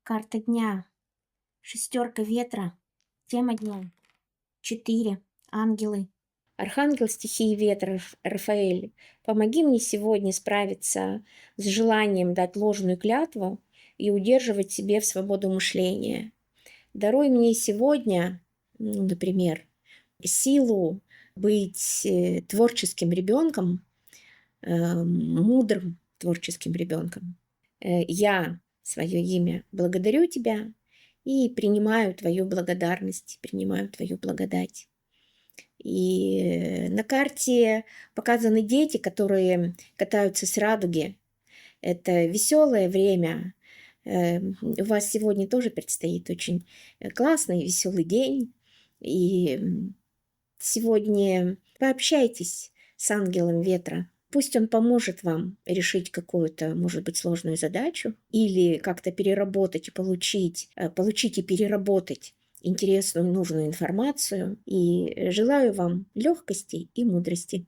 Карта дня. Шестерка ветра. Тема дня. 4. Ангелы. Архангел стихии ветра Рафаэль, помоги мне сегодня справиться с желанием дать ложную клятву и удерживать себе в свободу мышления. Даруй мне сегодня, например, силу быть творческим ребенком, мудрым творческим ребенком. Я свое имя благодарю тебя и принимаю твою благодарность, принимаю твою благодать. И на карте показаны дети, которые катаются с радуги. Это веселое время. У вас сегодня тоже предстоит очень классный, веселый день. И сегодня пообщайтесь с ангелом ветра. Пусть он поможет вам решить какую-то, может быть, сложную задачу или как-то переработать и получить и переработать интересную, нужную информацию. И желаю вам легкости и мудрости.